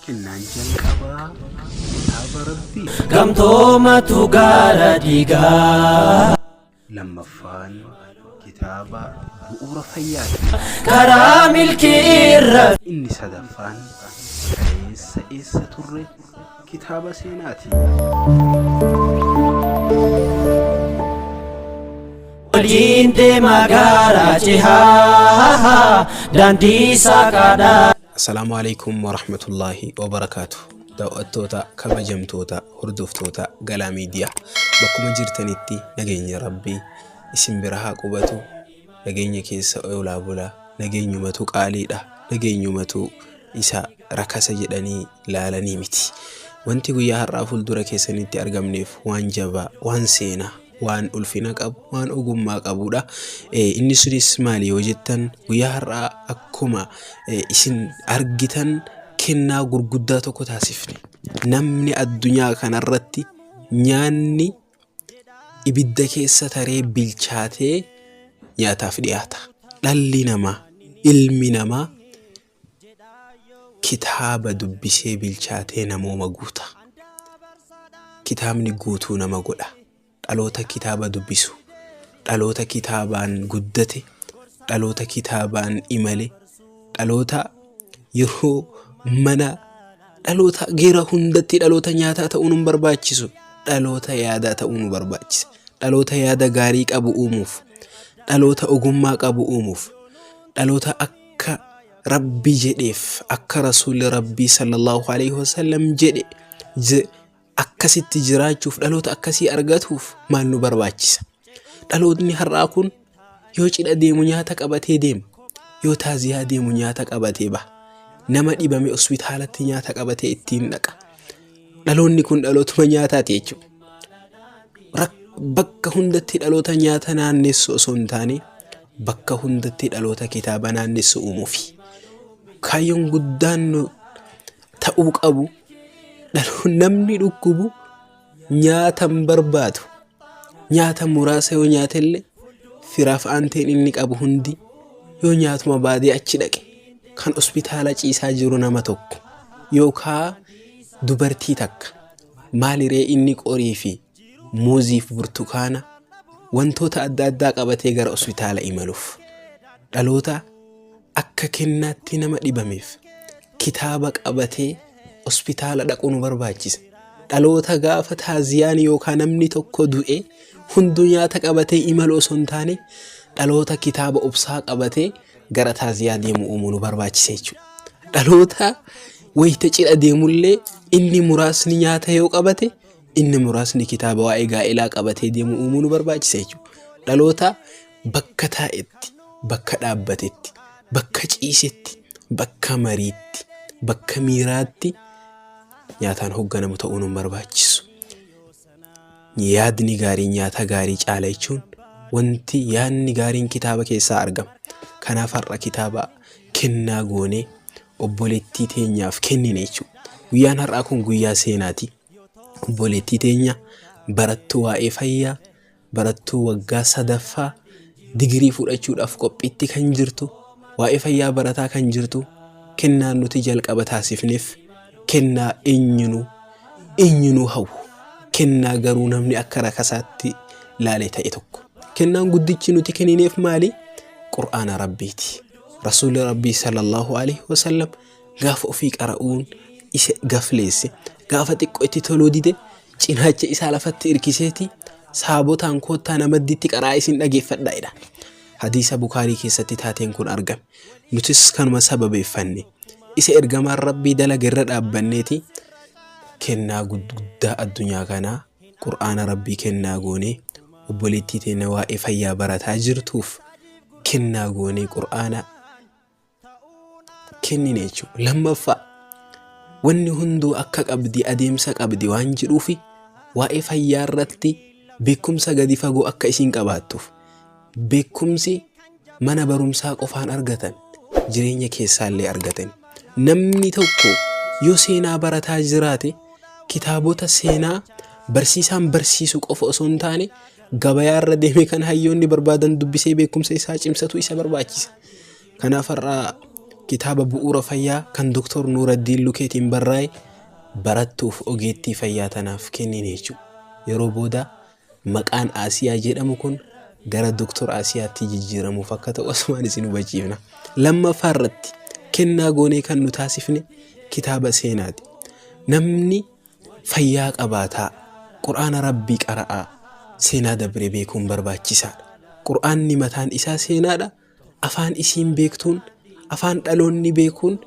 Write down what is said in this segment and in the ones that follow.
Kennaan jalqabaa kitaaba Rabbii. Gamtoomatu gaara dhiigaa. Lammaffaan kitaaba bu'uura fayyaati. Karaa milkii irra. Inni sadaffaan eessa turre kitaaba seenaati. Waliin deemaa gaara cihaa daandii saaqaadhaa. Assalamu alaikum warahmatullahi wabarakatuh. Daawwattoota kabajamtoota hordoftoota Galaa Miidiyaa bakkuma jirtanitti nageenya Rabbii isin bira haa qubatu. Nageenya keessa oolaa bulaa, nageenyumatu qaaliidha, nageenyumatu isa rakasa jedhanii laalanii miti. Wanti guyyaa har'aa fuuldura keessanitti argamneef waan jabaa, waan seenaa, waan ulfina qabu, waan ogummaa qabudha. Inni sunis maali yoo jettan guyyaa har'aa akkuma isin argitan kennaa gurguddaa tokko taasifne. Namni addunyaa kanarratti nyaanni ibidda keessa taree bilchaatee nyaataaf dhiyaata. Dhalli namaa, ilmi namaa kitaaba dubbisee bilchaatee namooma guuta. Kitaabni guutuu nama godha. Dhaloota kitaaba dubbisu, dhaloota kitaabaan guddate, dhaloota kitaabaan imale, dhaloota yeroo mana dhaloota geera hundatti dhaloota nyaataa ta'uu nu barbaachisu, dhaloota yaadaa ta'uu nu barbaachisa. Dhaloota yaada gaarii qabu uumuuf, dhaloota ogummaa qabu uumuuf, dhaloota akka Rabbi jedheef, akka Rasuulli Rabbii sallallahu alaihi wasallam jedhe akkasitti jiraachuuf, dhaloota akkasii argatuuf maal nu barbaachisa? Dhalootni har'aa kun yoo cidha deemu nyaata qabatee deema, yoo taaziyaa deemu nyaata qabatee baha, nama dhibame hospitaalatti nyaata qabatee ittiin dhaqa. Dhaloonni kun dhalootuma nyaataati jechuudha. Bakka hundatti dhaloota nyaata naannessu osoo hin taane bakka hundatti dhaloota kitaaba naannessu uumuufi. Kaayyoon guddaan nu ta'uu qabu namni dhukkubu nyaata hin barbaadu. Nyaata muraasa yoo nyaate illee firaaf aanteen inni qabu hundi yoo nyaatuma baadee achi dhaqe kan hospitaala ciisaa jiru nama tokko yookaan dubartii takka maaliree inni qorii fi muuzii fi burtukaana wantoota adda addaa qabatee gara hospitaala imaluuf. Dhaloota akka kennaatti nama dhibameef kitaaba qabatee hospitaala dhaquu nu barbaachisa. Dhaloota gaafa taaziyaan yookaan namni tokko du'e hunduu nyaata qabatee imalu osoo hin taane dhaloota kitaaba obsaa qabatee gara taaziyaa deemu uumuu nu barbaachisa jechuudha. Dhaloota wayita cidha deemullee inni muraasni nyaata yoo qabate inni muraasni kitaaba waa'ee gaa'elaa qabatee deemu uumuu nu barbaachisa jechuudha. Dhaloota bakka taa'etti, bakka dhaabbatetti, bakka ciisetti, bakka mariitti, bakka miiraatti nyaataan hoogganamu ta'uu nu barbaachisu. Yaadni gaarii nyaata gaarii caala jechuun wanti yaadni gaariin kitaaba keessaa argama. Kanaaf har'a kitaaba kennaa goonee obboleettii teenyaaf kennine jechuudha. Guyyaan har'aa kun guyyaa seenaati. Obboleettii teenya barattuu waa'ee fayyaa, barattuu waggaa sadaffaa digirii fudhachuudhaaf qophiitti kan jirtu, waa'ee fayyaa barataa kan jirtu, kennaan nuti jalqaba taasifneef kennaa eenyunuu hawwu. Kennaa garuu namni akka rakasaatti laalee ta'e tokko. Kennaan guddichi nuti kennineef maali? Qur'aana Rabbiiti. Rasuulli Rabbii sallallahu alaihi wasallam gaafa ofii qara'uun isa gafleesse, gaafa xiqqoo itti toluu dide cinaacha isaa lafatti irkiseeti saabotaan koottaa namadditti qaraa isin dhageeffadhaa'edha. Hadiisa Bukaarii keessatti taateen kun argame. Nutis kanuma sababeeffanne isa ergamaan Rabbii dalaga irra dhaabbanneeti kennaa guddaa addunyaa kanaa Qur'aana Rabbii kennaa goonee obboleettii teenya waa'ee fayyaa barataa jirtuuf kennaa goonee Qur'aana kennine jechuudha. Lammaffaa wanni hunduu akka qabdi adeemsa qabdi waan jedhuufi waa'ee fayyaa irratti beekumsa gadi fagoo akka isin qabaattuuf. Beekumsi mana barumsaa qofaan argatan, jireenya keessaallee argatan. Namni tokko yoo seenaa barataa jiraate kitaabota seenaa barsiisaan barsiisu qofa osoo hin taane gabayaarra deeme kan hayyoonni barbaadan dubbisee beekumsa isaa cimsatu isa barbaachisa. Kanaaf har'a kitaaba bu'uura fayyaa kan Dr. Nuuraddiin Lukeetiin barraa'e barattuuf ogeettii fayyaa tanaaf kennine jechuudha. Yeroo booda maqaan Asiyaa jedhamu kun gara Dr. Asiyaatti jijjiiramuuf akka ta'u asumaan isin hubachiifna. Lammaffaa irratti kennaa goonee kan nu taasifne kitaaba seenaati. Namni fayyaa qabaataa Qur'aana Rabbii qara'aa seenaa dabre beekuun barbaachisaadha. Qur'aanni mataan isaa seenaadha. Afaan isiin beektuun afaan dhaloonni beekuun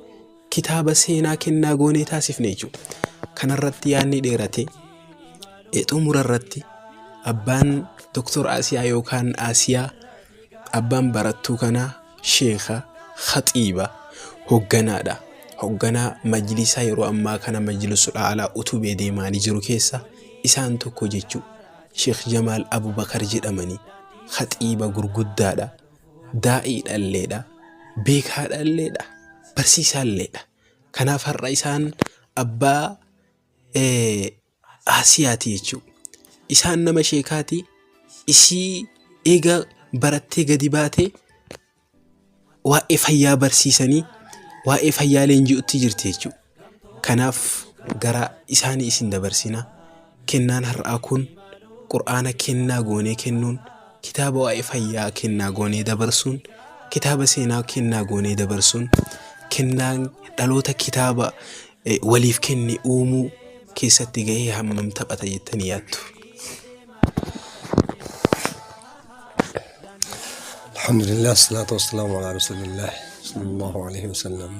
kitaaba seenaa kennaa goonee taasifne jechuudha. Kanarratti yaadni dheerate xumura irratti abbaan Dr. Asiyaa yookaan Asiyaa abbaan barattuu kanaa Sheekha Khaxiiba hogganaadha. Hoogganaa majlisaa yeroo ammaa kana majlisul a'laa utubee deemaanii jiru keessa isaan tokko jechuudha. Sheekh Jamaal Abubakar jedhamanii Khaxiiba gurguddaadha. Daa'ii dhalleedha. Beekaa dhalleedha. Barsiisaa dhalleedha. Kanaaf har'a isaan abbaa Asiyaati jechuudha. Isaan nama sheekaati. Isii eega barattee gadi baatee waa'ee fayyaa barsiisanii waa'ee fayyaa leenji'utti jirti jechuudha. Kanaaf gara isaanii isin dabarsina. Kennaan har'aa kun Qur'aana kennaa goonee kennuun, kitaaba waa'ee fayyaa kennaa goonee dabarsuun, kitaaba seenaa kennaa goonee dabarsuun, kennaan dhaloota kitaaba waliif kenne uumuu keessatti gahee hammam taphata jettanii yaaddu? Alhamdulillah, salatu wassalamu ala rasulillah sallallahu alaihi wasallam.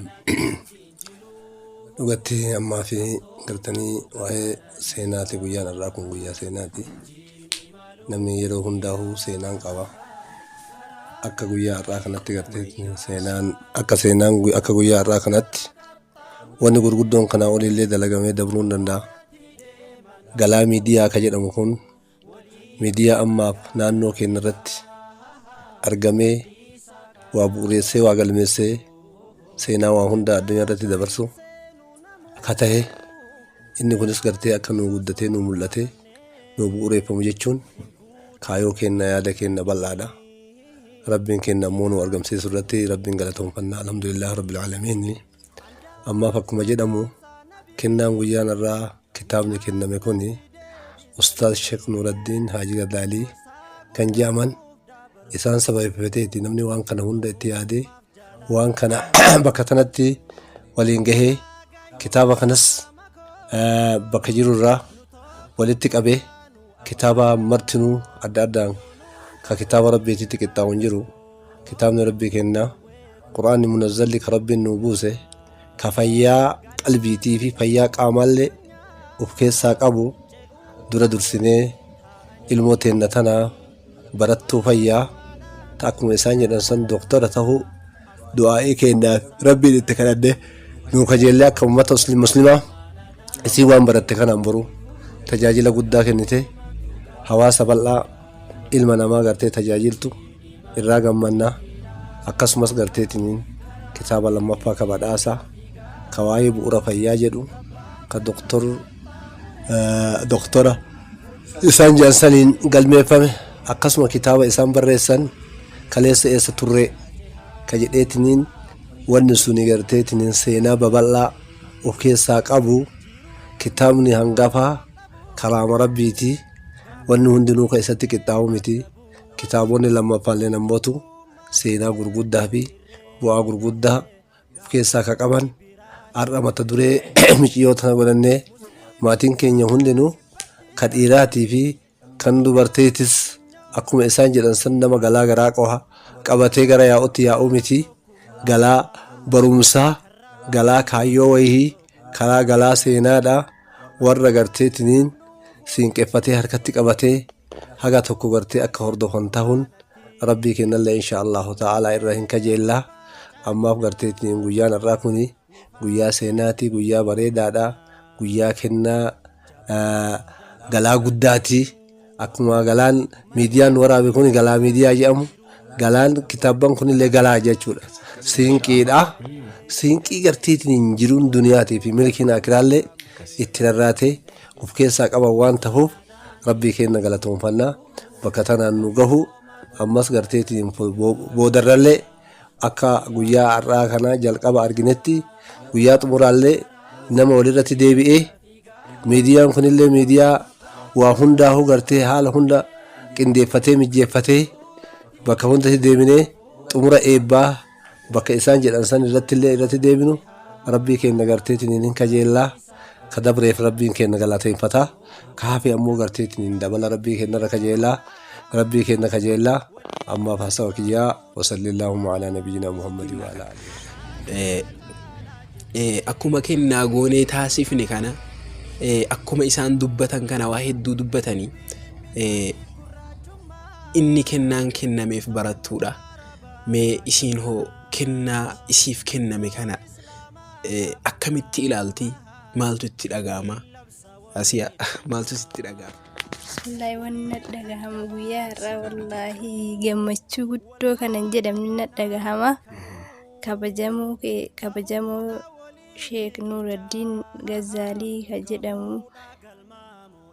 Dhugatti ammaa fi gartanii waa'ee seenaati guyyaan irraa kun guyyaa seenaati. Namni yeroo hundaa'uu seenaan qaba. Akka guyyaa irraa kanatti gartee seenaan akka guyyaa irraa kanatti wanni gurguddoon kanaa olillee dalagamee dabruu hin danda'a. Galaa miidiyaa ka jedhamu kun miidiyaa ammaaf naannoo keenya irratti argamee waa bu'uureessee waa galmeessee seenaa waa hunda addunyaa irratti dabarsu akka ta'e inni kunis gartee akka nu guddatee nu mul'ate nu bu'uureeffamu jechuun kaayoo keenya yaada keenya bal'aadha. Rabbiin keenya ammoo nu argamsiisu irratti rabbiin galatoomfannaa alhamdulillah rabbil aalamiin. Ammaaf akkuma jedhamu kennaan guyyaan irraa kitaabni kenname kuni Ustaaz Sheekh Nuuraddiin Haajii Gadaalii kan jedhaman isaan sababeeffateeti namni waan kana hunda itti yaadee waan kana bakka tanatti waliin gahee kitaaba kanas bakka jiru irraa walitti qabee kitaaba martinuu adda addaan ka kitaaba rabbiititti qixxaawwan jiru kitaabni rabbii kennaa Qur'aanni munazzalli ka rabbiin nuu buuse ka fayyaa qalbiitii fi fayyaa qaamaallee of keessaa qabu dura dursinee ilmoo teenna tanaa barattuu fayyaa akkuma isaan jedhan san doktora ta'uu du'aa'ii keenyaaf rabbiin itti kadhadhe nuu kajeellee akka uummata muslimaa isii waan baratte kanaan boru tajaajila guddaa kennite hawaasa bal'aa ilma namaa gartee tajaajiltu irraa gammannaa akkasumas garteetiniin kitaaba lammaffaa ka badhaasa ka waa'ee bu'uura fayyaa jedhu ka doktora isaan jaansaniin galmeeffame akkasuma kitaaba isaan barreessan kaleessa eessa turree ka jedheetiniin wanni suni garteetiniin seenaa babal'aa of keessaa qabu kitaabni hangafaa karaama rabbiiti wanni hundinuu ka isatti qixxaawu miti. Kitaabonni lammaffaallee namoota seenaa gurguddaa fi bu'aa gurguddaa of keessaa ka qaban har'a mata duree miciyyoota godhannee maatiin keenya hundinuu ka dhiiraatii fi kan dubarteetis akkuma isaan jedhan san nama galaa garaa qoha qabatee gara yaa'utti yaa'uu miti. Galaa barumsaa, galaa kaayyoo wayii, karaa galaa seenaadhaa warra garteetiniin siinqeffatee harkatti qabatee haga tokko gartee akka hordofan ta'uun rabbii kennallee insha Allahu ta'ala irra hin kajeellaa. Ammaaf garteetiniin guyyaan irraa kuni guyyaa seenaati, guyyaa bareedaadha, guyyaa kennaa galaa guddaati. Akkuma galaan miidiyaan waraabe kun galaa miidiyaa jedhamu galaan kitaabban kunillee galaa jechuudha. Siinqiidha. Siinqii garteetiin jiruun duniyaatii fi milkiin akiraallee itti rarraatee of keessaa qaban waan ta'uuf rabbii keenya galatoomfannaa. bakka tanaan nu gahu ammas garteetiin boodarrallee akka guyyaa har'aa kana jalqaba arginetti guyyaa xumuraallee nama walirratti deebi'ee miidiyaan kunillee miidiyaa waa hundaa'uu gartee haala hunda qindeeffatee mijeeffatee bakka hundatti deebinee xumura eebbaa bakka isaan jedhan san irratti deebinu rabbii keenya garteetiin kajeellaa ka dabreef rabbiin keenya galateeffataa ka hafe ammoo garteetiin dabala rabbii keenya irra kajeellaa rabbii keenya kajeellaa amma fasawa kiyyaa wa sallallahu ala nabiyyina muhammadin wa ala alihi. Akkuma kennaa goonee taasifne kana akkuma isaan dubbatan kana waa hedduu dubbatanii inni kennaan kennameef barattuudha. Mee isiin hoo kennaa isiif kenname kana akkamitti ilaalti? Maaltu itti dhaga'ama? Asiya maaltu itti dhaga'ama? Wallahi wanna dhagahama guyyaa har'aa wallahi gammachuu guddoo kanan jedhamni na dhagahama. Kabajamoo Sheek Nuuraddiin Gazzaalii ka jedhamu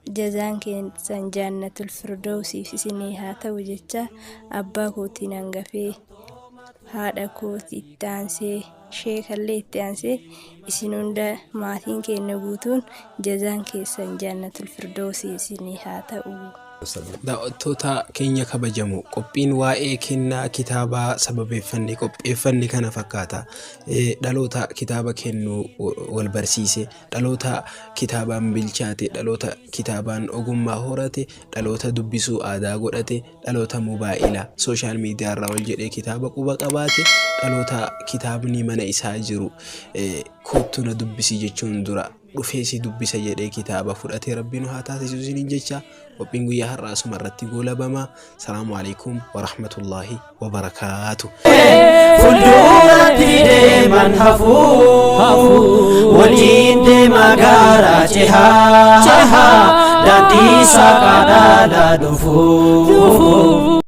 jazaan keessan jannatul firdawsiif isinii haa ta'u jecha abbaa kootiin hangafee haadha kooti itti aansee sheekallee itti aansee isin hunda maatiin keenya guutuun jazaan keessan jannatul firdawsii isinii haa ta'u. Daawwattoota keenya kabajamu qophiin waa'ee kennaa kitaabaa sababeeffannee qopheeffanne kana fakkaata. Dhaloota kitaaba kennuu wal barsiise, dhaloota kitaabaan bilchaate, dhaloota kitaabaan ogummaa horate, dhaloota dubbisuu aadaa godhate, dhaloota mobaayilaa sooshaal miidiyaa irraa wal jedhee kitaaba quba qabaate, dhaloota kitaabni mana isaa jiru kottu na dubbisi jechuun dura dhufee si dubbisa jedhee kitaaba fudhatee rabbiin haa taasisu isiniin jecha qophiin guyyaa har'aa asuma irratti goolabama. Salaamu alaikum wa rahmatullahi wa barakaatuh. Fuulduratti deeman hafuu waliin deema gaara cehaa daandii saaqaadhaa dhufuu.